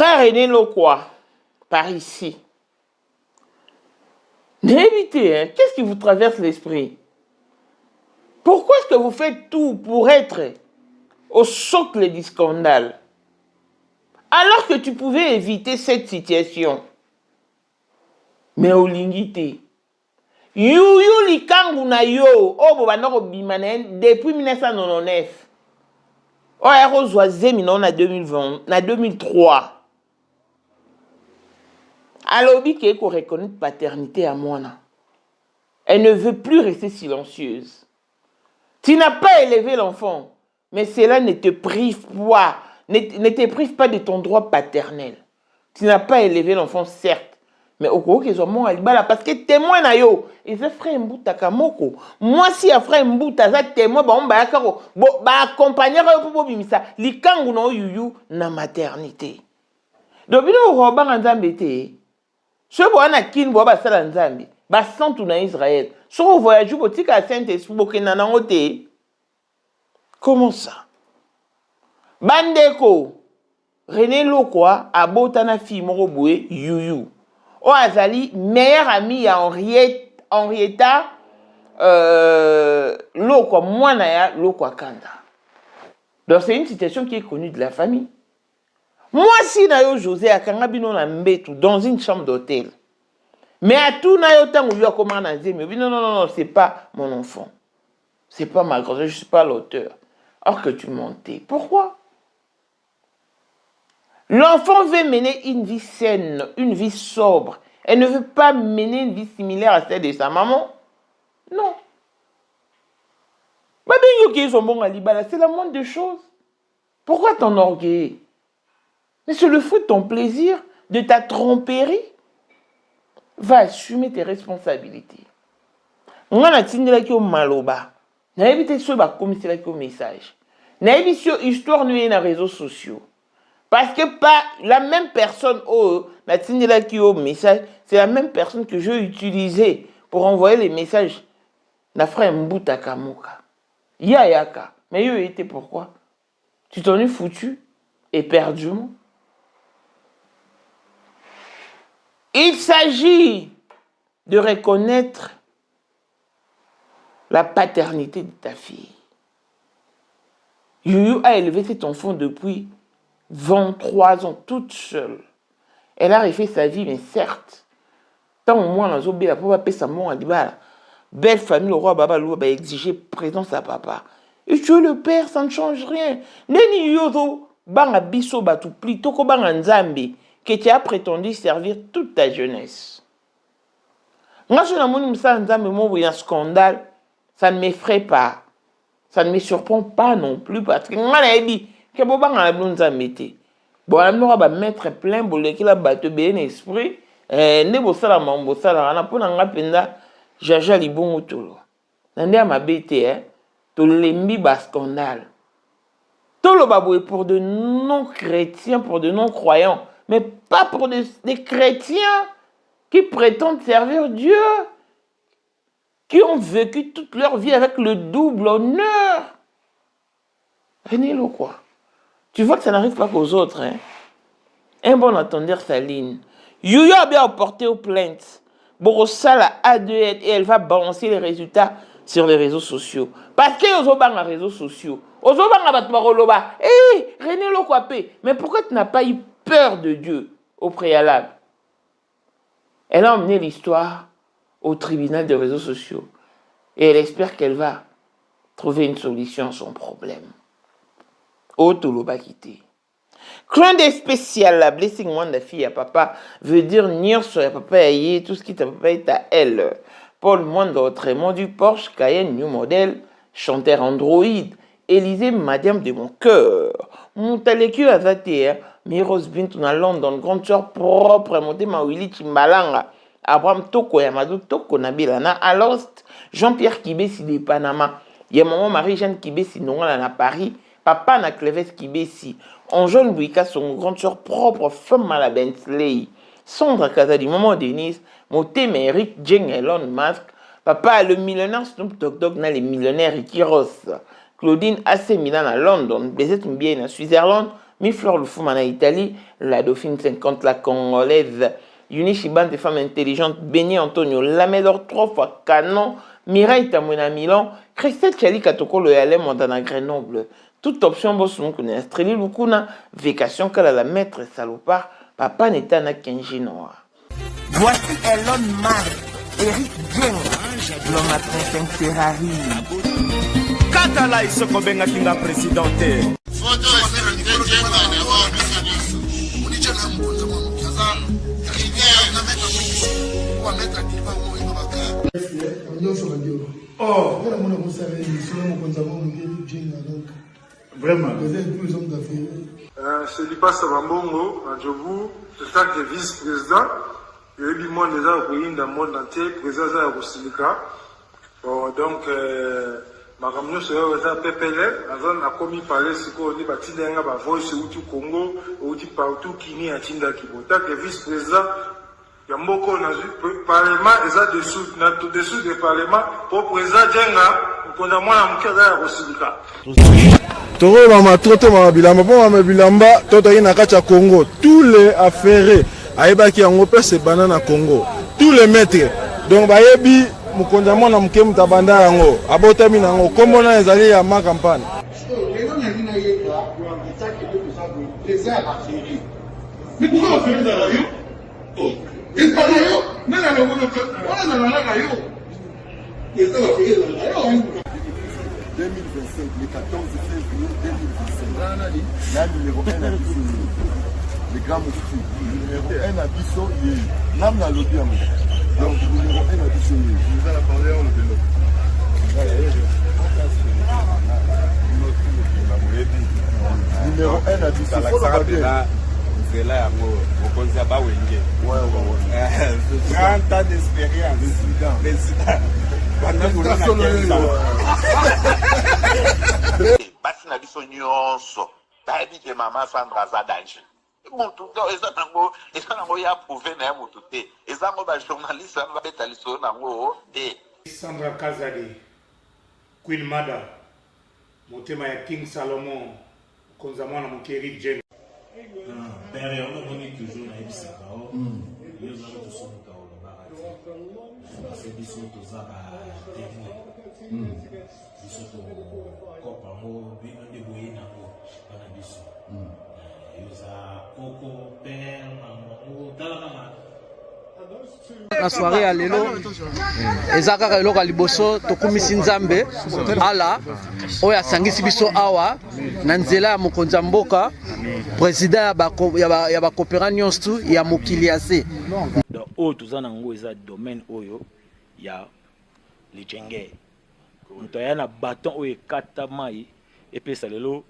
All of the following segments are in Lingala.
Frère René Lokwa, par ici. N'évitez, hein, qu'est-ce qui vous traverse l'esprit? Pourquoi est-ce que vous faites tout pour être au socle du scandale? Alors que tu pouvais éviter cette situation. Mais au lingité. Yuyu likangu na yo, oh bobandoko bimanen depuis 1999. Oh ero zoazemi non na 2020, na 2003. Alobi qui est reconnaître paternité à moi. Elle ne veut plus rester silencieuse. Tu n'as pas élevé l'enfant, mais cela ne te prive pas, ne te prive pas de ton droit paternel. Tu n'as pas élevé l'enfant, certes, mais au cours qu'ils ont mon alibala, parce que témoin na yo, et c'est frère Mbouta Kamoko. Moi, si un frère Mbouta, ça témoin, bah on va accompagner pour bimisa, likangu no yuyu na maternité. Donc, il y a un robot en Zambie. Ce qui est kin bo ba sala Nzambi, ba santu na Israël. So voyage bo tika Saint-Esprit bo kenana ngote. Comment ça? Bandeko René Lokwa abotana fille moko boye Yuyu. O azali meilleur ami ya Henrietta Lokwa mwana ya Lokwa Kanda. Donc c'est une situation qui est connue de la famille. Moi si na yo José akanga bino na mbetu dans une chambre d'hôtel. Mais à tout na yo tango yo comment na zemi. Non, c'est pas mon enfant. C'est pas ma grand-mère, je suis pas l'auteur. Or que tu mentais. Pourquoi? L'enfant veut mener une vie saine, une vie sobre. Elle ne veut pas mener une vie similaire à celle de sa maman. Non. C'est la moindre des choses. Pourquoi t'enorgueillir? Mais c'est le fruit de ton plaisir, de ta tromperie. Va assumer tes responsabilités. On a tindé qui au maloba. N'a évité ce bas comme c'est là qui au message. N'a évité histoire nuée dans les réseaux sociaux. Parce que pas la même personne au n'a tindé là qui au message, c'est la même personne que je vais utiliser pour envoyer les messages. Na frère Mbouta Kamoka. Yaka. Mais yo était pourquoi? Tu t'en es foutu éperdument. Il s'agit de reconnaître la paternité de ta fille. Yuyu a élevé cet enfant depuis 23 ans, toute seule. Elle a refait sa vie, mais certes, tant au moins, on a pour payer sa mort, belle famille, le roi Baba Lou a exigé présence à papa. Et tu es le père, ça ne change rien. Neni yozo, banga biso batu plutôt que banga nzambi, que tu as prétendu servir toute ta jeunesse. Moi, je n'ai un scandale, ça ne m'effraie pas. Ça ne me surprend pas non plus parce que moi, je dit que bon, on a besoin de mettre. Bon, on va mettre plein pour que la batte bien esprit. Ne bossa la mambossa la, on a pour un penda, jaja li bon autour. Nande à ma bête, to lembi bas scandale. Tout le baboué pour de non-chrétiens, pour de non-croyants, mais pas pour des chrétiens qui prétendent servir Dieu, qui ont vécu toute leur vie avec le double honneur. René Lokwa, tu vois que ça n'arrive pas qu'aux autres. Hein? Un bon entendeur Saline. Yuyo a bien porté aux plaintes. Borosala a de être et elle va balancer les résultats sur les réseaux sociaux. Parce que les gens les réseaux sociaux. Les gens René Lokwa, mais pourquoi tu n'as pas eu peur de Dieu au préalable? Elle a emmené l'histoire au tribunal des réseaux sociaux. Et elle espère qu'elle va trouver une solution à son problème. Otoloba quitté. Clin d'œil spécial, la blessing one de fille à papa veut dire nier sur papa et tout ce qui t'a papa est à elle. Paul Moindre autrement du Porsche Cayenne New Model, chanteur Android, Élysée Madiam de mon cœur. Montaleku à Zater, Miros Bintou à London, grande sœur propre, monté ma Willy Chimbalanga. Abraham Toko Yamadou Toko Nabilana à Lost, Jean-Pierre Kibesi de Panama, y'a maman Marie-Jeanne Kibesi non à Paris, papa na Cleves Kibesi, Anjol Bouika son grande soeur propre femme à la Bentley, Sandra Kazadi, maman Denise, Moté Eric Jeng Elon Musk, papa le millionnaire Snoop Dogg na les millionnaires Ricky Ross, Claudine AC Milan à London, Bezet Mbien à Switzerland, Mi-Fleur Lufuma en Italie, la Dauphine 50, la Congolaise, Eunice Bande des femmes intelligentes, Béni Antonio, Lamedor 3 fois Canon, Mireille Tamouina Milan, Christelle Chali Katoko, le Yalem Montana Grenoble. Toute option, bossou, connaît Astreli Lukuna, Vacation, la maître salopard, Papa Netana Kenji Noir. Voici Elon Musk, Eric Dien, l'homme à 35 Ferrari. Katala iso kobenga kinga presidente. Foto Vraiment. C'est Lipa Sabambongo, à Djobou, en tant que vice-président. Il y a eu du monde déjà au pays, dans le monde entier, président de Rosilika. Donc, ma camion c'est un PPL, a commis parler ce qu'on dit, Batinga, Voice, ou tout Congo, ou tout partout, Kini, à Tinda Kibo. Tant que vice-président, il y a beaucoup de parlement, et ça dessous du parlement, pour président Djenga, qu'on a moins à Moukéda à Rosilika. Toro mama trote mama bilamba po mama bilamba toto ina kacha Congo tous les affairés ayebaki yango pese banana Congo tous les maîtres donc bayebi mukonza mwana muke mutabanda yango abotami nango komona ezali ya ma campagne le 14 février 2025. La numéro 1 à Bisso, les grands mouftis. Numéro 1 à Bisso, l'âme n'a l'objet. Donc, numéro 1 à Bisso. Vous allez parler en vélo. Numéro 1 à Bisso. Il faut le rappeler. C'est là, au Konzaba Wenge. Ouais. 30 ans d'expérience. Président. Basi na biso nyonso bayebi ke mama Sandra aza danger mutu eza nango ya prouve na ya mutu te eza ngo bajournaliste wana babeta lisolo nango te. Sandra Kazadi, Queen Mada, motema ya King Salomon, konza mwana mokeri Jen. Père on a donné toujours na ebisaka o yo za to so ka o ba c'est biso to za ba témoin biso to kopa mo bino de boyina ko na biso yo za koko père maman tala la soirée ya lelo eza kaka eloko ya liboso tokumisi nzambe ala oyo asangisi biso awa na nzela ya mokonzi ya mboka président ya bakopera nyonso ya mokili ya se oyo toza nango eza domaine oyo ya lijenge moto aya na baton oyo ekata mai epesa lelo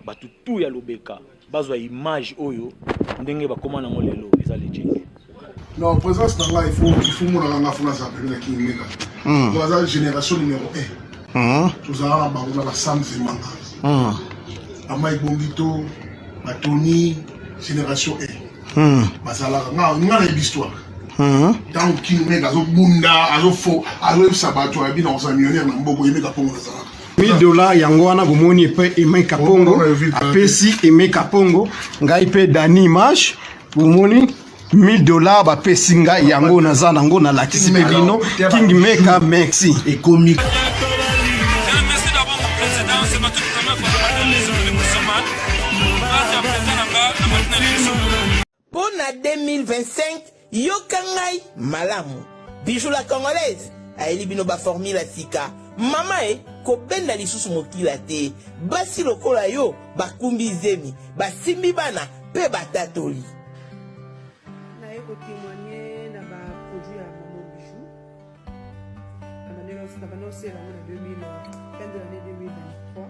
bato tu ya lobeka bazwa image oyo ndenge bakoma nango lelo eza lijenge. Non, présence là, il faut mon France appelé qui mega. Nous avons génération numéro 1. Nous avons la Sam Zemanga. Amai Bongito, Tony, génération 1. Masala, on a une histoire. Tant qu'il mega, azo bunda, azo fo, azo sabato, abi dans un millionnaire, na mboko yemeka pongo ça. $1000 yango wana bomoni pe Emeka Pongo apesi Emeka Pongo ngai pe Dani Mash bomoni $1000 ba pesinga yango naza nango na lakisi pe bino King Meka merci et comique. Merci d'avoir mon président, c'est ma toute première fois de les musulmans. Pour la 2025, yokangai malamu. Bijou la congolaise, aeli bino ba formule la sika. Mama ko benda lisusu mokila te. Basi lokola yo bakumbi zemi, basimbi bana pe batatoli. Pour témoigner dans ma produit à Maman Bijou. On a annoncé l'année fin de l'année 2023.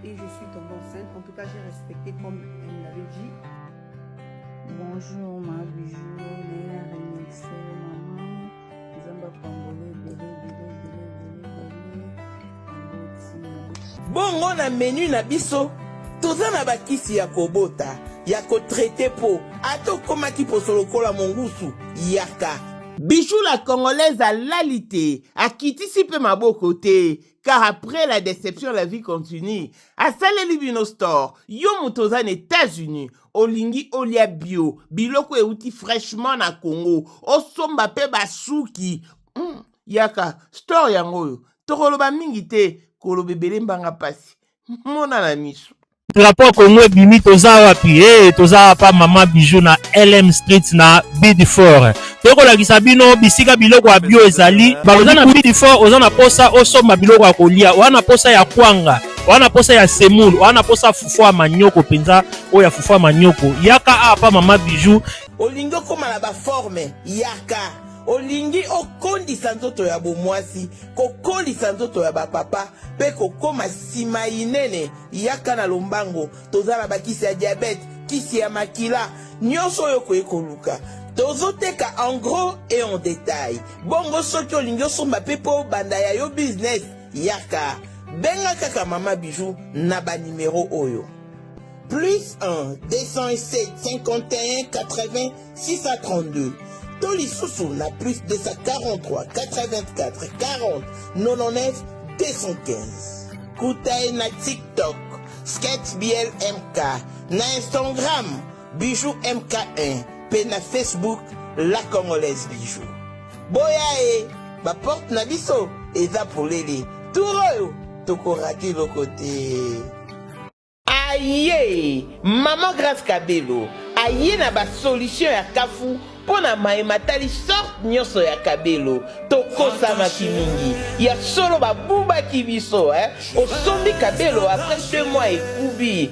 Et je suis tombée enceinte. En tout cas, j'ai respecté comme elle me l'avait dit. Bonjour ma Bijou, Léa Remixé, maman. Zamba Pangolé, Bongo na menu na biso. Toza na bakisi ya kobota. Ya ko traité po. Ato komaki po solokola mongusu. Yaka. Bijou la Congolaise à l'alité, à Kitisi pe maboko te, car après la déception, la vie continue. À Saleli Bino Store, yo mutozan États-Unis, olingi olia bio, biloko euti fraîchement na Congo, osomba pe basuki. Yaka, store yango, tokoloba mingi te, kolobe bele mbanga pasi. Mona na miso. Rapport Congo bimi toza wapi toza pa mama Bijou na LM Street na Bidfort. Toko la kisabino bisika biloko ya bio ezali. Baza na Bidfort ozana posa osomba biloko ya kolia. Wana posa ya kwanga, wana posa ya semulu, wana posa fufu ya manyoko penza o ya fufu ya manyoko. Yaka apa mama Bijou. Olingo koma na ba forme yaka. Olingi okondisa nzoto ya bomwasi, kokondisa nzoto ya bapapa, pe kokoma sima inene, yaka na lombango, tozala bakisi ya diabète, kisi ya makila, nyonso yo koyekoluka. Tozoteka en gros et en détail. Bongo soki olingi osomba pe po banda ya yo business, yaka. Benga kaka mama Bijou na ba numéro oyo. Plus 1 207 51 80 632. Toli Soussou na plus 243 84 40 99 215. Koutaï na TikTok, Sketch BLMK, na Instagram, Bijou MK1, pe na Facebook, La Congolaise Bijou. Boya ba porte na biso, eza polele, touroyo, toko rati lo côté. Aïe, Maman Grâce Kabelo, aïe na ba solution ya kafu, pona maematali sorte nyonso ya Kabelo tokosa makimingi ya solo babuba kibiso osombi Kabelo après 2 mois ekubi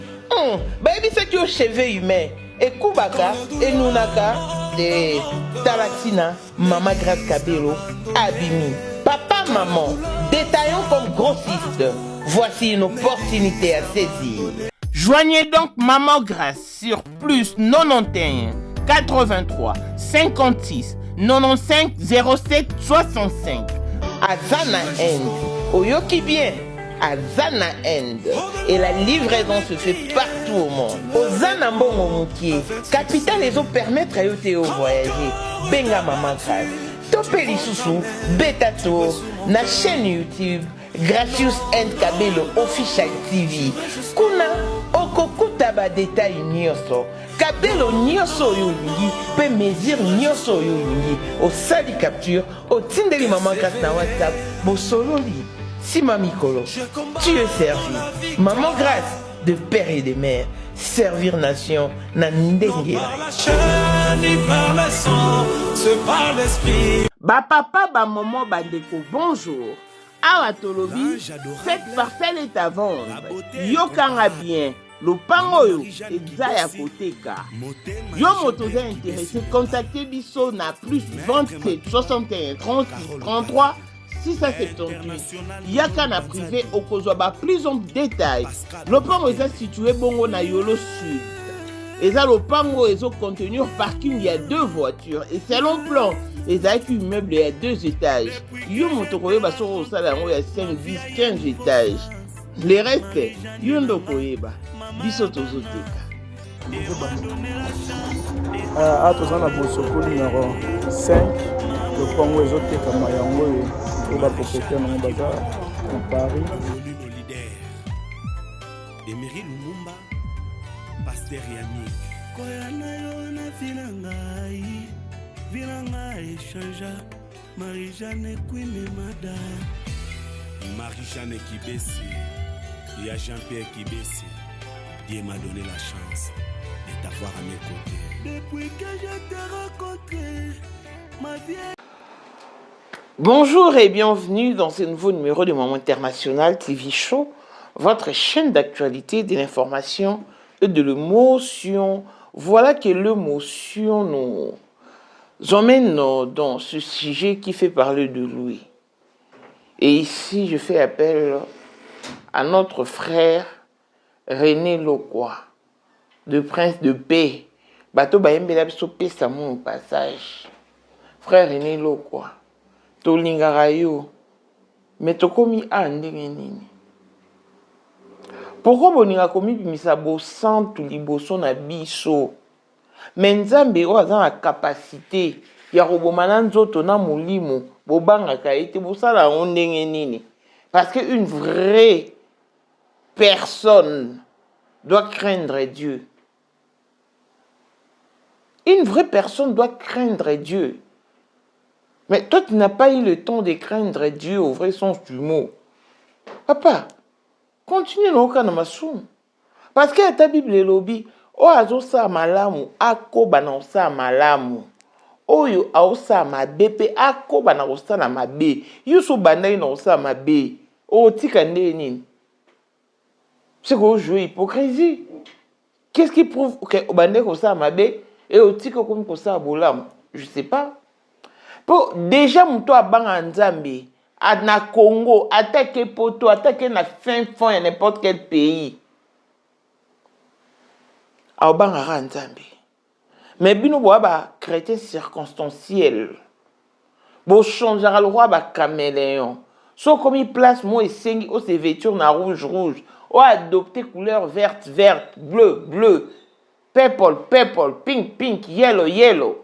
bayebi soki o cheveux humain ekubaka enunaka de talatina Maman Grâce Kabelo abimi papa maman détaillons comme grossiste, voici une opportunité à saisir. Joignez donc Maman Grâce sur plus 91 83 56 95 07 65. Azana End. Oyoki bien. Azana End. Et la livraison se fait partout au monde. Ozana Mbongo Moukié. Capital les autres permettre à yote au voyager. Benga Maman Grâce. Topeli Soussou. Betato. Na chaîne YouTube. Gracious and Kabelo Official TV. Kuna okokuta ba détail nyonso. Kabelo nyonso yolingi pe mesure nyonso yolingi. Au sali capture, au tindeli Maman Grâce na WhatsApp, bo sololi. Si mamikolo, tu es servi. Maman Grâce, de père et de mère, servir nation na ndenge. Ba papa, ba maman, ba ndeko, bonjour. Awa tolobi, cette parcelle est à vendre. Yokanga bien. Lopango yo eza ya koteka. Yo motoza intéressé, contactez biso na plus 27 61 36 33 678. Yaka na privé okozwa ba plus en détail. Lopango eza situé bongo na Yolo Sud. Eza lopango ezo contenir parking, il y a 2 voitures et selon plan ezaki immeuble il y a 2 étages. Yo motoko yo baso osala yango ya 5 10 15 étages. Les restes yo ndoko yeba. Biso tozoteka. Toza na Bosoko numéro 5. Le Congo ezoteka mayango et la propriétaire na baza en Paris. Emery Lumumba, Pasteur Yannick. Koyana yo na vinanga échangea. Marie-Jeanne Queen Mada. Marie-Jeanne Kibesi. Il y a Jean-Pierre Kibesi. Dieu m'a donné la chance de t'avoir à mes côtés. Depuis que je t'ai rencontré, ma vie. Bonjour et bienvenue dans ce nouveau numéro de Moment International TV Show, votre chaîne d'actualité, de l'information et de l'émotion. Voilà que l'émotion nous emmène dans ce sujet qui fait parler de lui. Et ici, je fais appel à notre frère René Lokwa, de Prince de Paix. Bato Bayembela biso pesa mon passage. Frère René Lokwa, tolingaka yo, mais tokomi ndenge nini? Pourquoi boninga komi bimisa bo santu liboso na biso? Mais Nzambe oyo aza na capacité ya kobomana nzoto na molimo bobangaka ete bosala yango ndenge nini. Parce qu'une vraie personne doit craindre Dieu. Une vraie personne doit craindre Dieu. Mais toi, tu n'as pas eu le temps de craindre Dieu au vrai sens du mot. Papa, continue dans le masoum. Parce que ta Bible est lobby. O azo sa malamu, ako bana sa malamu. Oyo aosa mabe, ako bana osa na mabe. Yusu bana ina osa mabe. O tika nini. C'est qu'on joue hypocrisie. Qu'est-ce qui prouve que bana osa mabe et o tika comme osa bolam? Je sais pas. Pour déjà mon toi banga nzambe, na Congo, attaquer poto, attaquer na fin fond à n'importe quel pays. Aobanga nzambe. Mais bino boa ba chrétien circonstanciel. Bo changera le roi ba caméléon. So comme il place moi et sengi o ses vêtures na rouge rouge. O adopté couleur verte verte, bleu bleu, purple purple, pink pink, yellow yellow.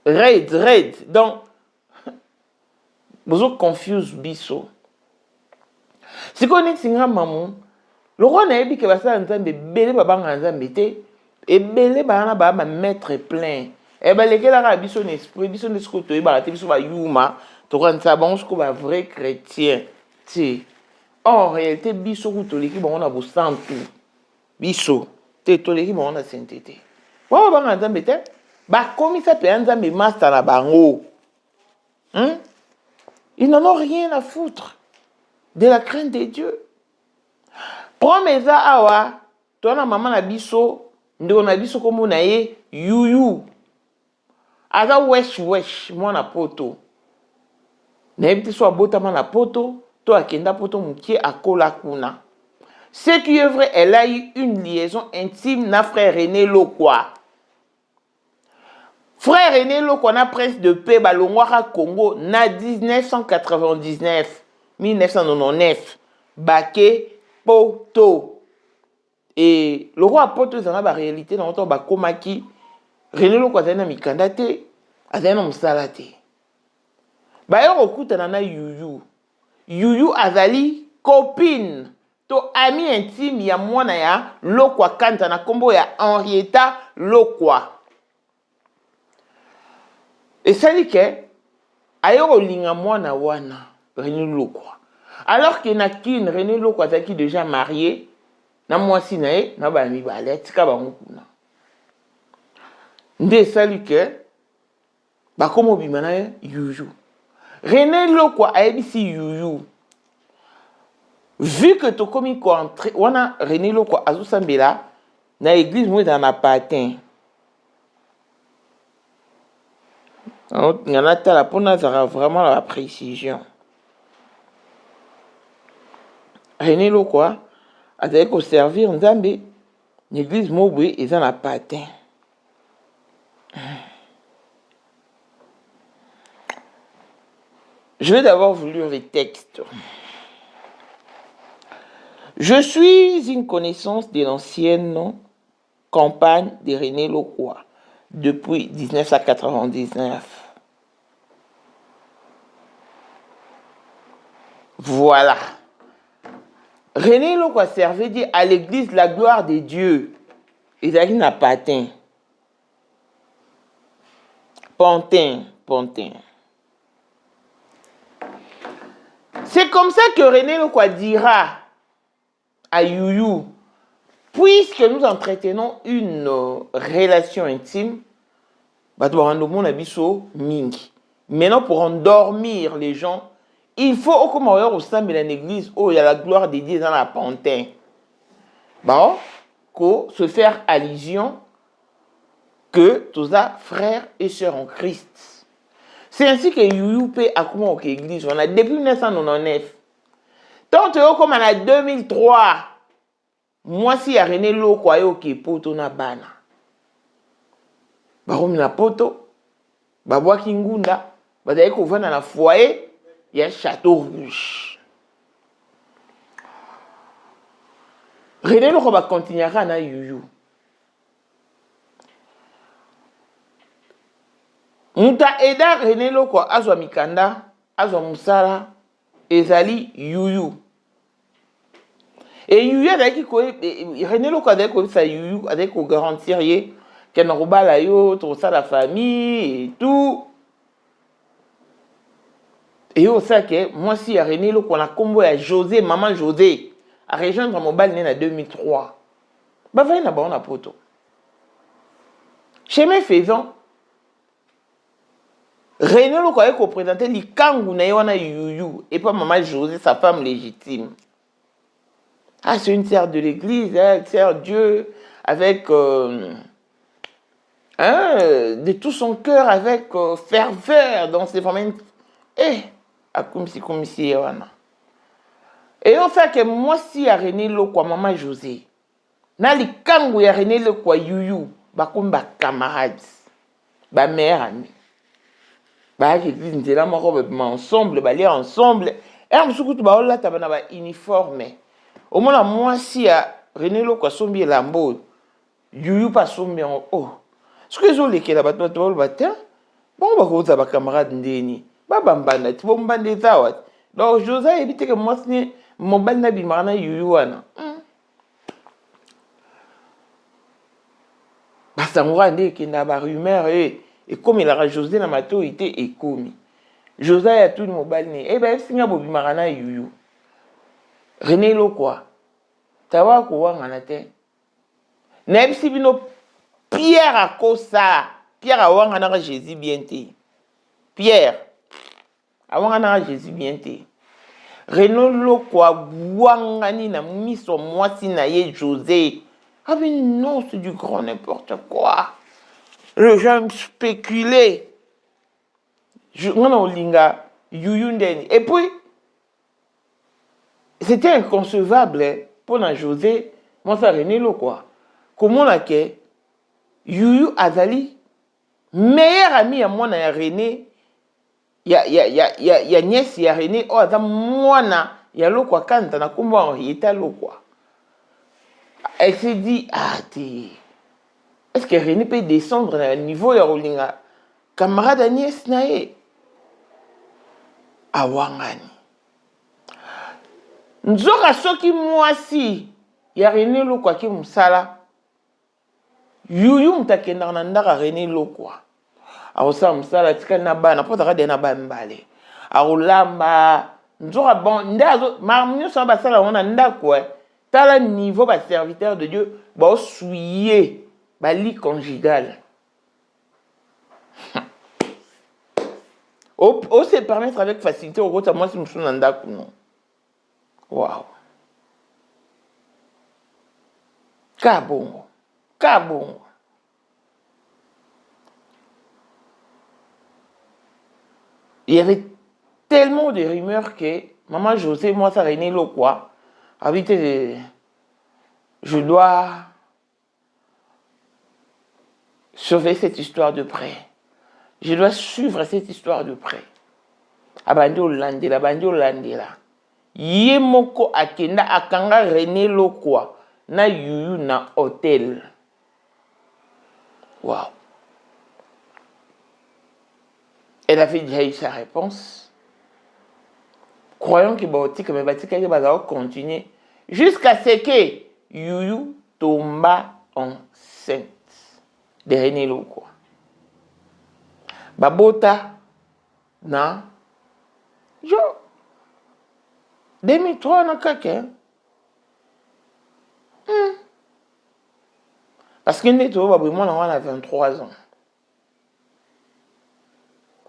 Red red. Donc vous confuse biso. Si qu'on est singa maman, le roi n'a dit que va ça nzambe belé baba nzambe te. Et belé bana ba maître plein. Et ben les gars biso n'esprit biso n'esco to ba te biso ba yuma to kan sa bon ko ba vrai chrétien. Ti. En réalité biso ko to leki bon na bo santu. Biso te to leki bon na sainteté. Wa ba nzambe te ba komi sa pe nzambe master na bango. Ils n'en ont rien à foutre de la crainte de Dieu. Promesa awa to na maman na biso ndo na biso komo na ye yuyu aza wesh wesh mwana poto na ebiti so abota na poto to akenda poto mukie akola kuna. Ce qui est vrai, elle a eu une liaison intime na frère René Lokwa. Frère René Lokwa na prince de paix balongwaka Congo na 1999 Baké poto. Et le roi poto zana ba réalité dans ba komaki René Lokwa zana mikanda te azana musala te. Ba yo okutana na yuyu. Yuyu azali copine to ami intime ya mwana ya Lokwa kanta na kombo ya Henrietta Lokwa. Et ça dit que ayo linga mwana wana René Lokwa. Alors qu'il n'a qu'une René Lokwa qui déjà marié na mwasi na ye na ba mibale tika bango kuna. Nde sali ke ba komo bimana ye yuyu. René Lokwa aebisi yuyu. Vu que to komi ko entrer wana René Lokwa azusambela na église mo dans na patin. Alors il y en a tala pona ça vraiment la précision. René Lokwa a ko servir nzambe l'église mobwe et dans la patin. Je vais d'abord vous lire les textes. Je suis une connaissance de l'ancienne campagne de René Lokwa depuis 1999. Voilà. René Lokwa servait dit à l'église la gloire de Dieu. Il n'a pas atteint. Pantin. C'est comme ça que René Lokwa dira à Yuyu, puisque nous entretenons une relation intime, maintenant pour endormir les gens, il faut au sein de l'église où il y a la gloire de Dieu dans la pantin. Bon, se faire allusion que tous les frères et sœurs en Christ. C'est ainsi que Yuyu a comment au l'église. On a depuis 1999. Tant que comme en 2003, moi si y a René Lokwa qui poto na bana. Barom na poto, babwa kingunda, badaye ko vana na foyer. Il y a Château Rouge. René Lokwa continuera na yuyu. Muta eda René Loko azwa mikanda, azwa musala, ezali yuyu. Et yuyu avec René Loko avec ça yuyu avec ko garantir ye qu'elle n'aura la yo, tout ça la famille et tout. Et au ça que moi si à René Loko on a combo à José, maman José, à rejoindre mon bal né en 2003. Bah va na ba on a poto. Chez mes faisans René Loko a représenté l'Ikangu na yona yuyu et pas maman José, sa femme légitime. Ah, c'est une sœur de l'église, elle sert Dieu avec de tout son cœur, avec ferveur dans ses familles. Comme si wana. Et au fait que moi si à René Loko maman José, na l'Ikangu ya René Loko yuyu, ba comme ba camarades, ba mère amie. Bah l'église nous là ensemble, bah lire ensemble. Et on se coupe bah là t'as ba uniforme. Au moins moi si à René Loko sombi lambo, yuyu pas sombi en oh. Ce que je les là ba toi ba tiens. Bon ba ko za ba camarade ndeni. Ba bambana ti bo mbande zawat. Donc José éviter que moi c'est mon bal na bimana yuyu wana. Bah ça m'aura dit qu'il n'a pas rumeur et comme il a José na mato était et commis. José a tout mon bal né. Eh ben singa bobi marana yuyu. René Loko tawa ko wanga te. Na bisi bino Pierre a kosa. Pierre a wanga na Jésus bien te. Pierre a wanga na Jésus bien te. René Loko wanga ni na miso mwasi na ye José. Ah mais non, c'est du grand n'importe quoi. Les gens spéculaient. Et puis, c'était inconcevable pour José, moi ça René Loko. Comment on a que Yuyu Azali, meilleur ami à moi na René, ya nièce ya René, oh aza mwana ya Loko kanta na kumba en yeta Loko. Elle s'est dit, est-ce que René peut descendre à niveau de Rolinga? Camarade Agnès Nae. Awangani. Nzoka soki mwasi ya René Loko ki musala. Yuyu mutakenda na ndaka René Loko. Aosa musala tika na ba na potaka de na ba mbale. Aolamba nzoka bon ndazo marmunyo so ba sala wana ndako. Tala niveau ba serviteur de Dieu ba souiller ba lit conjugal. On se permettre avec facilité au retour moi si je suis dans ndaku non. Waouh. Kabongo. Il y avait tellement de rumeurs que maman José moi ça René Loko. Je dois sauver cette histoire de près. Je dois suivre cette histoire de près. Abandio Landela. Yemoko akenda akanga René Loko na yuyu na hôtel. Waouh. Elle avait déjà eu sa réponse. Croyons que Baotika mais Batika va continuer jusqu'à ce que Yuyu tomba enceinte de René Loko. Babota na jo 2003 na kaka. Parce que nous on a 23 ans.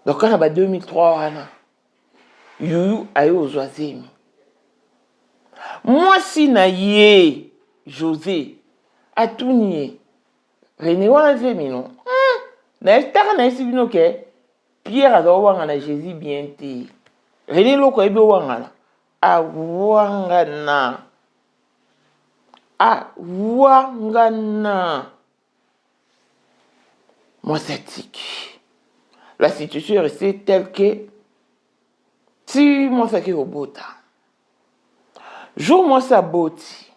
Donc on a 2003 wana. Yuyu ayo ozwazemi. Moi si na ye José atuniye René wana zemi non. Na estaka na esi bino ke Pierre azo wanga na Jésus bien te. René Loko ebe wanga na. Awangana. Moi c'est tic. La situation est restée telle que si moi ça qui au bota. Jour moi ça boti.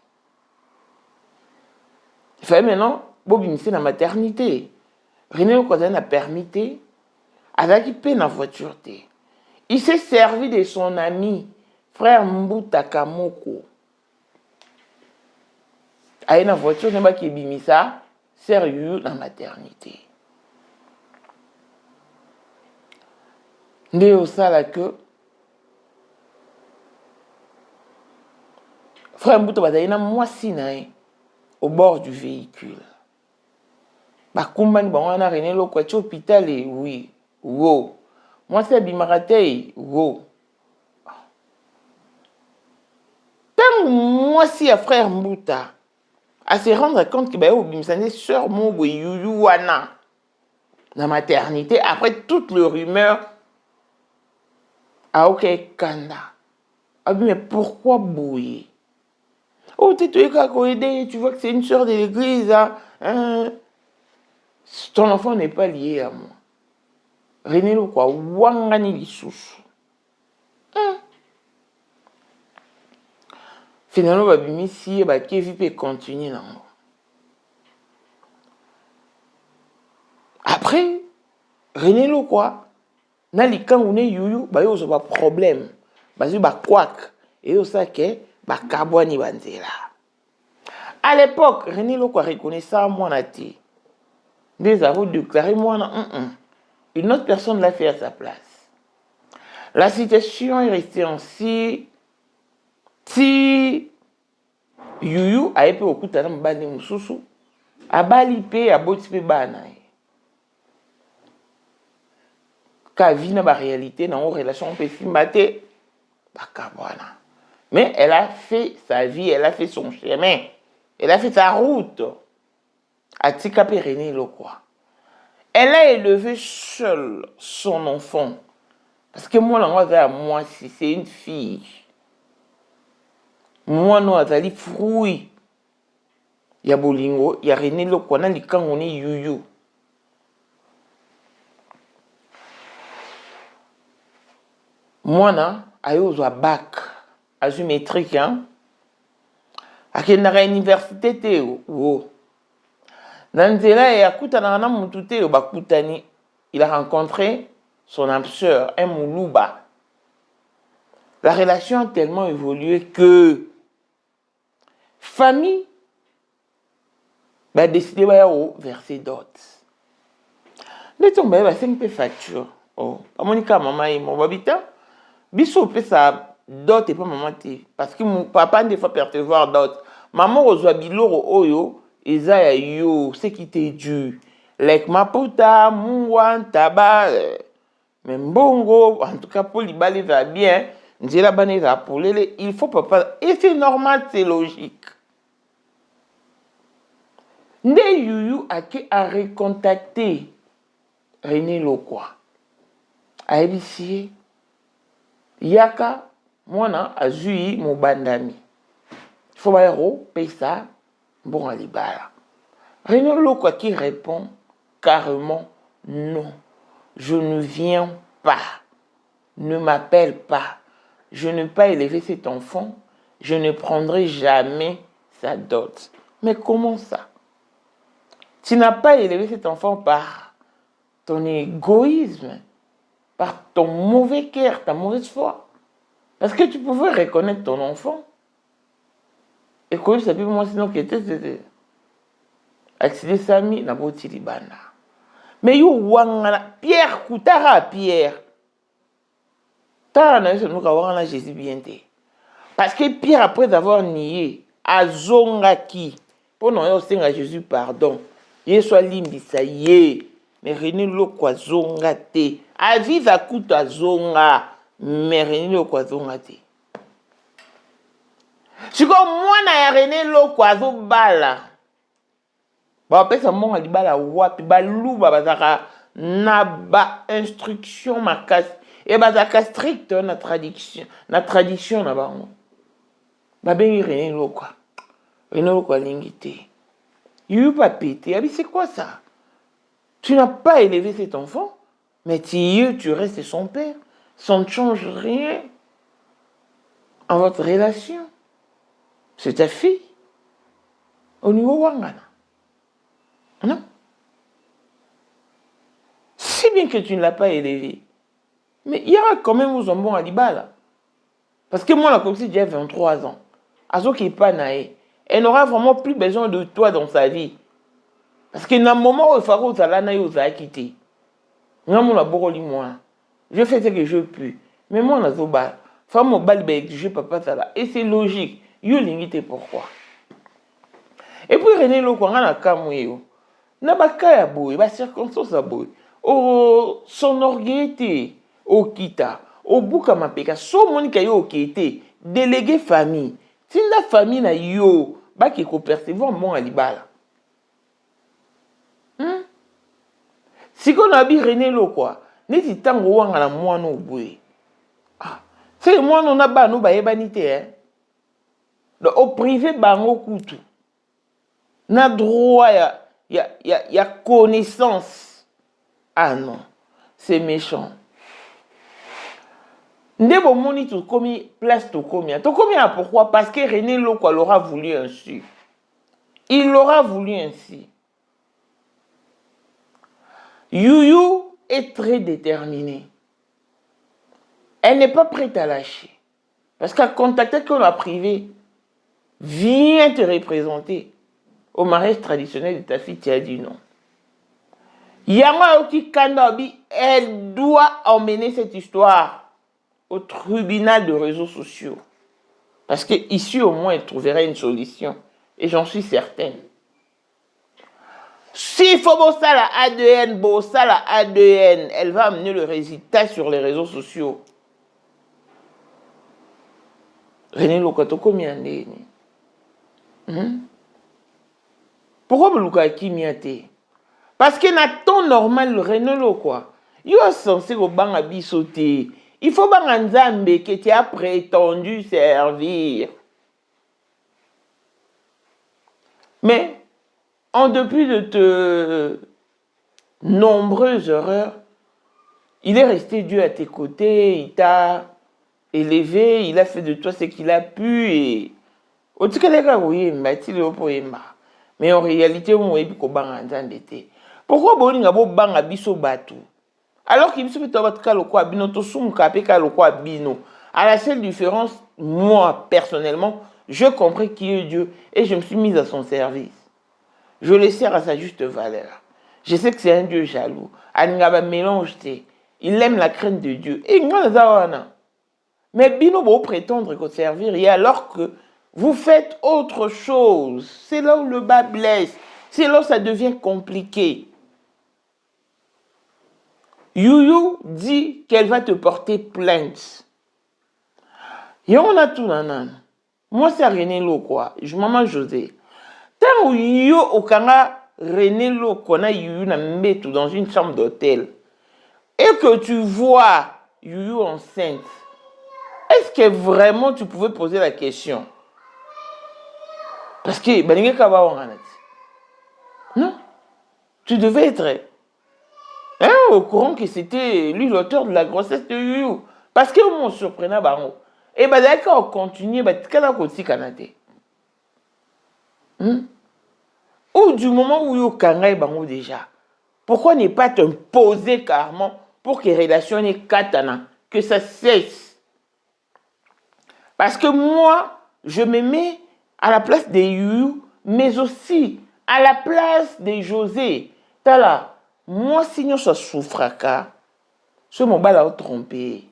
Il fait maintenant Bobi c'est la maternité. René Loko a permis Azaki pe na voiture te. Il s'est servi de son ami, frère Mbuta Kamoko. Aïe na voiture, n'est pas qui bimisa, sérieux dans la maternité. Nde osala que frère Mbuta bazali na mwasi na ye au bord du véhicule. Bakumbani bango na René Loko ati hôpital et oui, wo. Mwasi abimaka te, wo. Tant mwasi ya frère Mbuta à se rendre compte que bah obimisane sœur Mobo Yuyu wana na maternité après toute le rumeur à OK Kanda. Ah mais pourquoi bouiller? Oh tu vois que c'est une sœur de l'église hein? Ton enfant n'est pas lié à moi. René Loko wangani lisusu. Finalement, babimi si ba Kevin peut continuer nango. Après, René Loko na likangu ne yuyu ba yo ba problème. Ba zi ba kwak et yo ça que ba kabwani banzela. À l'époque, René Loko reconnaît ça moi na ti. Des avons déclaré moi une autre personne l'a fait à sa place. La situation est restée ainsi. Si Yuyu a été au coup de mbani mususu, a bali pe a boti pe bana. Ka vi na ba réalité na relation pe simbate ba kabwana. Mais elle a fait sa vie, elle a fait son chemin, elle a fait sa route. A tika pe René Loko. Elle a élevé seule son enfant. Parce que moi, si c'est une fille. Moi, non, azali fruit. Ya bolingo, ya René Loko, na likango ni yuyu. Moi, na, ayo zo bac, azu métrique, hein. Akendaka université te, wo. Nanzela et akutana na mutute yo bakutani. Il a rencontré son âme sœur, un Moulouba. La relation a tellement évolué que famille a décidé de verser dot. Ne tombe pas 5 facture. Oh, Monica maman et mon babita. Biso pe sa dot et pas maman té parce que mon papa des fois percevoir dot. Maman reçoit biloro oyo eza yo ce qui t'est dû. Like maputa, mouan, tabac, mais mbongo, en tout cas pour les balles va bien. Il faut pas. Et c'est normal, c'est logique. Nde Yuyu a recontacté René Loko. A initié Yaka, moi, a zui mon bandami. Il faut pas payer ça. Bon, à l'ibala. René Loko qui répond carrément non. Je ne viens pas. Ne m'appelle pas. Je ne vais pas élever cet enfant. Je ne prendrai jamais sa dot. Mais comment ça? Tu n'as pas élevé cet enfant par ton égoïsme, par ton mauvais cœur, ta mauvaise foi. Parce que tu pouvais reconnaître ton enfant. Et que ça peut moi sinon qui était accéder Sami na boti libana. Mais yo wangana Pierre Koutara Pierre. Jésus bien. Parce que Pierre, après avoir nié, a zongaki, pour non à Jésus pardon, il soit limbisa yé, mais René Loko zongate, avis à kuta zonga, mais René Loko zongate. Si comme moi na René Loko zobala, ba pesa mon alibala wapi ba luba bazaka na ba instruction makasi. Et bazaka strict na tradition na bango. Ba bengi René Loko. René Loko lingité. You pas pété. Ah c'est quoi ça? Tu n'as pas élevé cet enfant, mais tu restes son père. Ça ne change rien en votre relation. C'est ta fille. Au niveau wangana. Non? Si sais bien que tu ne l'as pas élevé. Mais il y aura quand même aux zombons à Dibala. Parce que moi, la Coxy, j'ai 23 ans. Azo qui est pas naé. Elle n'aura vraiment plus besoin de toi dans sa vie. Parce que dans le moment où il faut que tu aies quitté, je fais ce que je peux. Mais moi, je bal. Femme au bal, je papa ça là. Et c'est logique. Yo limité pourquoi. Et puis René Loko, on a kamouyo. Na ba kaya boy, ba circonstance à boy. O son orgueillité, o kita, o buka mapeka, so monika yo kité, délégué famille. Si la famille na yo, ba ki ko percevoir mon alibala. Si qu'on a bien René Loko, neti tango wanga na mwana boy. Ah, c'est moi non a ba no ba yebanité hein. Au privé bango kutu. Na droit ya connaissance. Ah non, c'est méchant. Ndebo moni tout komi place tout combien. Tout combien pourquoi? Parce que René Loko l'aura voulu ainsi. Il l'aura voulu ainsi. Yuyu est très déterminée. Elle n'est pas prête à lâcher. Parce qu'à contacter qu'on a privé, viens te représenter au mariage traditionnel de ta fille, tu as dit non. Yama Oki Kandabi, elle doit emmener cette histoire au tribunal de réseaux sociaux. Parce qu'ici, au moins, elle trouverait une solution. Et j'en suis certaine. S'il faut bosser la ADN, elle va amener le résultat sur les réseaux sociaux. René Lokato, combien d'années? Pourquoi vous l'avez? Parce que dans ton normal, René Loko, il est censé au banc à sauter. Il faut pas un Zambé que tu as prétendu servir. Mais, en dépit de te nombreuses erreurs, il est resté Dieu à tes côtés, il t'a élevé, il a fait de toi ce qu'il a pu et au tout cas, mais en réalité, on est plus d'été. Pourquoi on a beau bang à biso batou? Alors qu'il se à la seule différence, moi, personnellement, je comprends qui est Dieu et je me suis mise à son service. Je le sers à sa juste valeur. Je sais que c'est un Dieu jaloux. Il aime la crainte de Dieu. Et mais Bino beau prétendre qu'on servir et alors que vous faites autre chose. C'est là où le bas blesse. C'est là où ça devient compliqué. Yuyu dit qu'elle va te porter plainte. Et on a tout nanan. Moi, c'est René Loko. Je maman José. Tant où Yuyu au Kanga René Loko na Yuyu na metu dans une chambre d'hôtel. Et que tu vois Yuyu enceinte. Est-ce que vraiment tu pouvais poser la question? Parce que non, tu devais être au courant que c'était lui l'auteur de la grossesse de Yuyu. Parce que on surprenait Baron. Et d'accord, on continue, ou du moment où il y Baron déjà, pourquoi ne pas te poser carrément pour que les relations ne katana, que ça cesse? Parce que moi, je me mets à la place de Yuyu, mais aussi à la place de José. Tala, moi, si nous sommes souffraka, ce mon bal a trompé.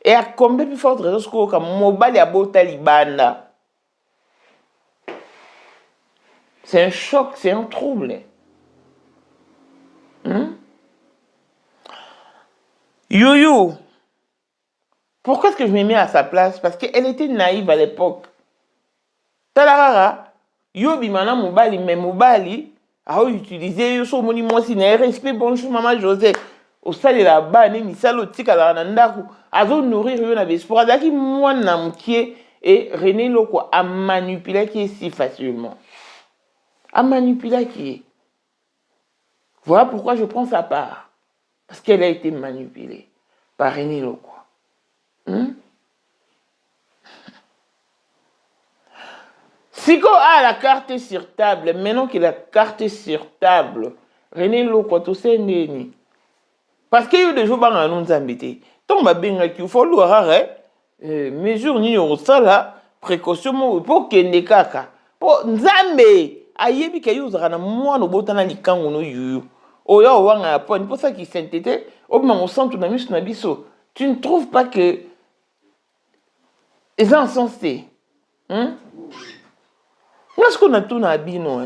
Et à combien plus forte raison que mon bal a beau talibanda. C'est un choc, c'est un trouble. Yuyu. Pourquoi est-ce que je me mets à sa place? Parce qu'elle était naïve à l'époque. Talarara, yobi mana mobali, mais mobali, a utilisé yo so moni moi si na respect bonjour maman José. Au sale là-bas, ni misalo tika la nandaku, azo nourrir yo na bespoir daki moi na mkie et René Loko a manipulé qui est si facilement. A manipulé qui est. Voilà pourquoi je prends sa part. Parce qu'elle a été manipulée par René Loko. Siko a la carte sur table, maintenant que la carte est sur table, René Loko, tout c'est neni. Parce qu'il y a des jours, on nous embêté. Tant que il faut le mesure ni au sala, précaution pour qu'il ne kaka. Pour Nzambe, ayebi que you zara na moi no botana likango no yu. Oya wanga point pour ça qui s'entêtait. Au moment où sent tout na mis na biso. Tu ne trouves pas que les insensés, est-ce qu'on a tout na bino,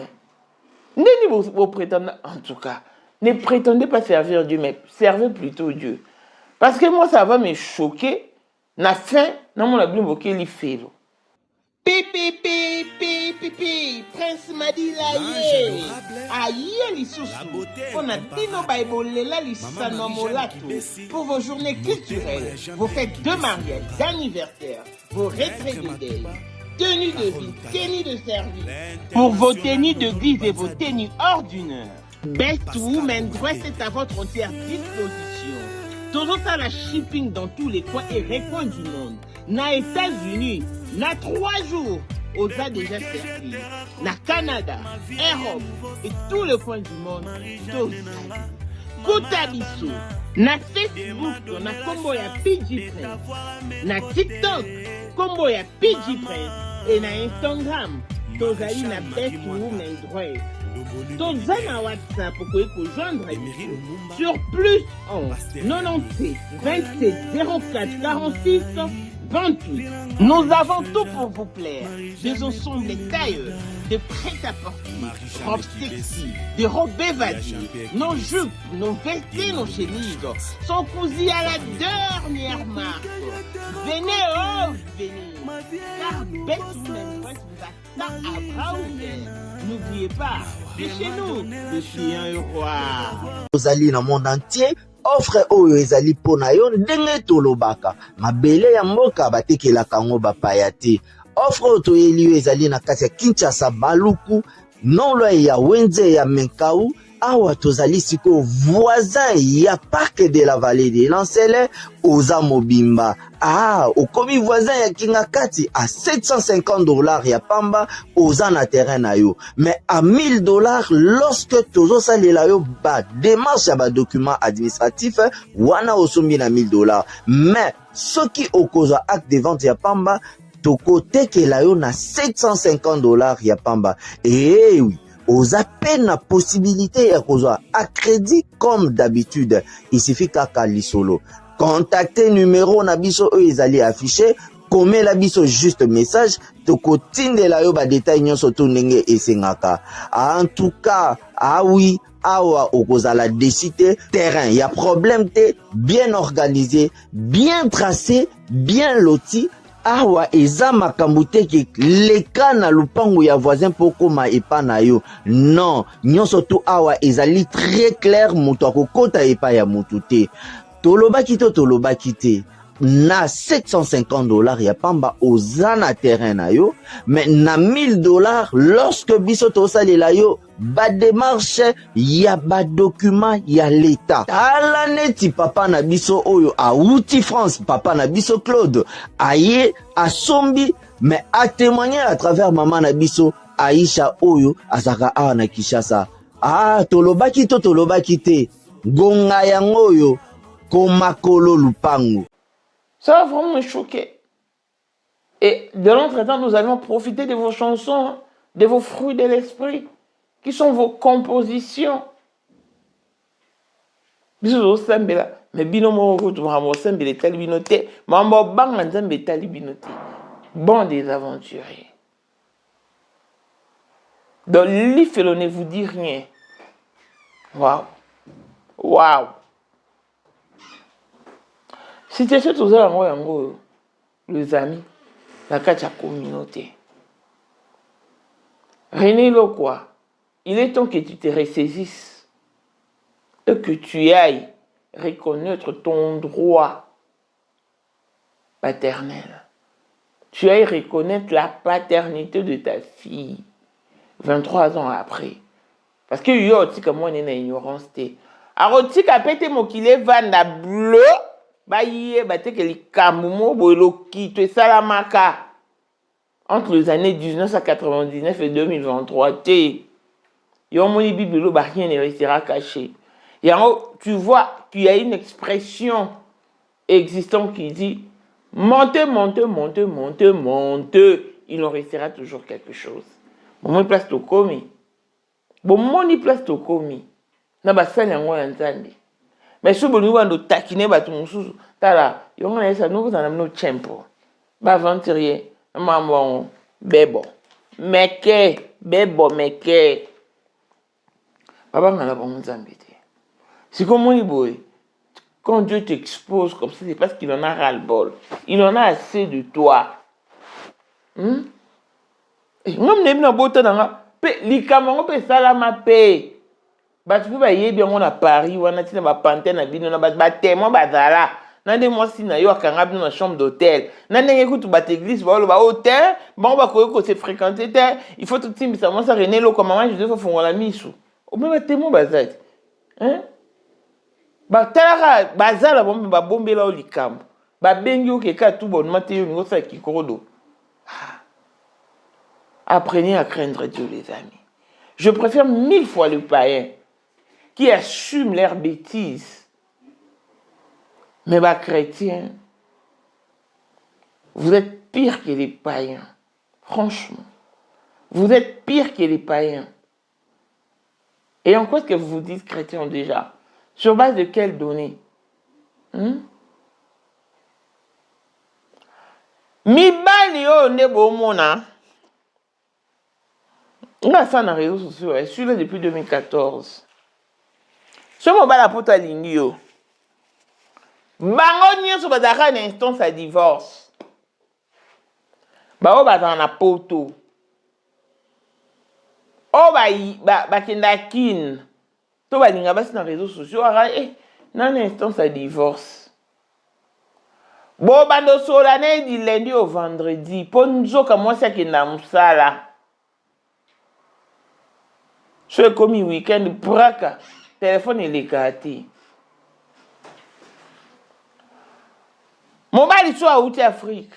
N'est vos prétendants, en tout cas. Ne prétendez pas servir Dieu, mais servez plutôt Dieu. Parce que moi, ça va me choquer. Na fin, na mon abli mboké li felo. Pipi, Prince Madi la ye. Aïe, li sousou. On a dit nos baïbolé la li sanomolato. Pour vos journées culturelles, vos fêtes de mariage, d'anniversaire, vos retraites de deuil, tenues de vie, tenues de service. Pour vos tenues de glisse et vos tenues ordinaires. Best Women Dress est à votre entière disposition. Toujours ça la shipping dans tous les coins et recoins du monde. Na États-Unis, na 3 jours, aux a déjà servi. Na Canada, Europe et tous les coins du monde, tous. Kotabiso, na Facebook, na combo ya PG Prince. Na TikTok, combo ya PG Prince. Et na Instagram, tozali na Best Women Dress. Toza na WhatsApp pour joindre sur plus 11 97 27 04 46 28. Nous avons tout pour vous plaire. Des ensembles tailleurs, des prêt-à-porter, robes sexy, des robes évadées, nos jupes, nos vestes et nos chemises sont cousues à la dernière marque. Venez, venez. Car Best Women Dress vous attend à bras ouverts. N'oubliez pas, de chez nous, je suis un roi. Ozali na monde entier, offre oyo ezali pona yo ndenge tolobaka. Mabele ya mboka batekelaka ngo bapaya te. Offre oyo toyeli yo ezali na kati ya Kinshasa Baluku, nolo ya Wenze ya Menkau, awa tozali siko voisin ya Parc de la Vallée de Lancele, Oza Mobimba. Okomi voisin ya Kingakati à $750 ya pamba, Oza na terrain na yo. Mais à $1000 lorsque tozo salela yo ba démarche ya ba document administratif, wana osombi na $1000. Mais soki okozwa acte de vente ya pamba, toko tekela yo na $750 ya pamba. Eh oui. Aux appels la possibilité à crédit comme d'habitude. Il suffit qu'à Kalisolo. Contactez numéro nabiso eux ils allaient afficher. Comme la biso juste message. Toko tinde la yo ba détail nyon soto nenge et sengaka. En tout cas, oui. Awa okozala décider terrain. Il y a problème te bien organisé, bien tracé, bien loti. Awa eza makambo te ki leka na lupango ya voisin poko ma epa na yo. Non, nyonso tu awa ezali très clair moto akokota epa ya motu te. Tolobaki te. Na $750 ya pamba oza na terrain na yo, mais na $1000 lorsque biso tosalela yo ba démarche ya ba document ya l'état. Ala neti papa na biso oyo auti France, papa na biso Claude aye asombi, mais a témoigner à travers maman na biso Aisha oyo azaka awa na Kinshasa. Tolobaki te gonga yango oyo komakolo lupango. Ça va vraiment me choquer. Et de l'entretemps, nous allons profiter de vos chansons, de vos fruits de l'esprit, qui sont vos compositions. Bisous sambela, mais binomo roto mamo sambele talibinote, mambo bang nzambe talibinote. Bon des aventuriers. Donc l'ifelo ne vous dit rien. Waouh. Si tu es tout ça, les amis, la carte communauté. René Lokwa, il est temps que tu te ressaisisses et que tu ailles reconnaître ton droit paternel. Tu ailles reconnaître la paternité de ta fille 23 ans après. Parce que yo, tu comme moi, on est dans l'ignorance. Alors, tu as pété mon kilé vanda bleu. Baye bateke li kamumo boilo ki te salamaka entre les années 1999 et 2023 te Yomoni Bible, rien ne restera caché. Tu vois qu'il y a une expression existante qui dit montez, montez, montez, montez, montez. Il en restera toujours quelque chose. Bon, place to komi. Bon, moni place to komi. Na basali yango ya nzambe. Mais si vous avez taquiné, tala, yon a ça nous en amenons tempo. Ba venturier, maman, bebo, meke, bebo, meke. Papa n'a pas mon zambité. C'est comme on dit, quand Dieu t'expose comme ça, c'est parce qu'il en a ras-le-bol. Il en a assez de toi. Non, mais n'a pas autant d'anga. Les camarades peuvent salama paix. Tu peux bien on a Paris, on a tina ba pantin na bino na ba témoin bazala. Nande moi si na yo akanga bino na chambre d'hôtel. Nande écoute ba église ba ba hôtel, bon ba ko se fréquenter, il faut tout timbi ça moi ça René lo comme maman je dois faire la misu. O même témoin bazali. Hein? Ba tala bazala bon ba bombela o likambo. Ba bengi o ke ka tout bon maté yo ngo sa kikorodo. Apprenez à craindre Dieu les amis. Je préfère 1000 fois le païen qui assument leurs bêtises. Mais les chrétiens, vous êtes pire que les païens. Franchement. Vous êtes pire que les païens. Et en quoi est-ce que vous vous dites chrétiens déjà? Sur base de quelles données? Mibali yo nebo mona. On a ça dans les réseaux sociaux. Je suis là depuis 2014. Ce moment la poto alingi yo. Bango nyonso bazaka une instance à divorce. Bao bazana na poto. O ba kendakin. To balinga basi na réseaux sociaux ara nan instance à divorce. Bo bando solane du lundi au vendredi. Ponzo ka mwasi akenda musala. Je suis comme week-end braka. Téléphone il est gâté. Mon mari soit out Afrique.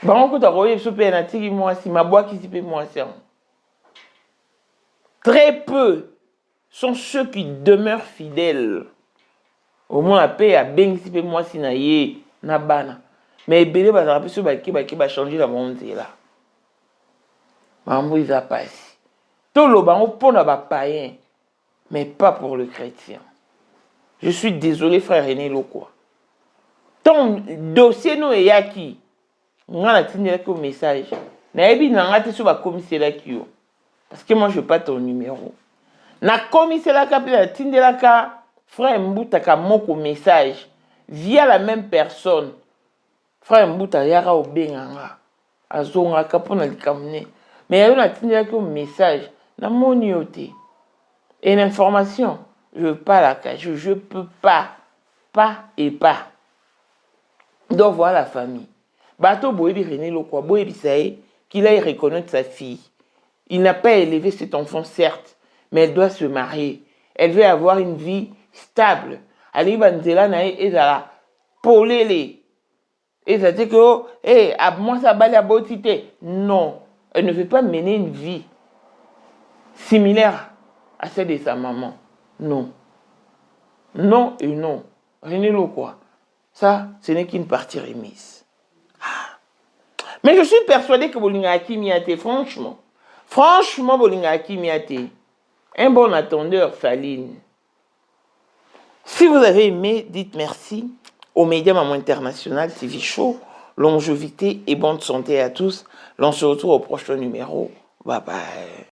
Bon, quand tu as regardé ce pays, moi si ma boîte qui s'y moi c'est. Très peu sont ceux qui demeurent fidèles. Au moins la paix a bien qui s'y moi si na yé na bana. Mais belé va rappeler ce qui va changer la monde là. Mambo il a passé. Tout le monde pour le païen, mais pas pour le chrétien. Je suis désolé, frère René Lokwa. Ton dossier nous est yaki. On a tenu le message. Naebi n'a pas sur la commissaire là qui parce que moi je pas ton numéro. Na commissaire là qui a tenu là ka frère Mbouta ka mon message via la même personne. Frère Mbouta yara au benganga. Azonga kapona likamne. Mais il y a un message. Dans mon yoté. Et l'information, je ne veux pas la cacher. Je ne peux pas. Pas et pas. Donc voilà la famille. Bateau Boebi René Lokwa, Boebi Sae, qu'il aille reconnaître sa fille. Il n'a pas élevé cet enfant, certes, mais elle doit se marier. Elle veut avoir une vie stable. Ali Banzela Nae Ezala. Polele. Et ça dit que, à moi ça bale à beauté. Non. Elle ne veut pas mener une vie similaire à celle de sa maman. Non. Non et non. René Lokwa. Ça, ce n'est qu'une partie remise. Mais je suis persuadé que Bolinga Akimiate, franchement. Franchement, Bolinga Akimiate. Un bon attendeur, Saline. Si vous avez aimé, dites merci aux médias Maman International, TV Show, longévité et bonne santé à tous. L'on se retrouve au prochain numéro. Bye bye.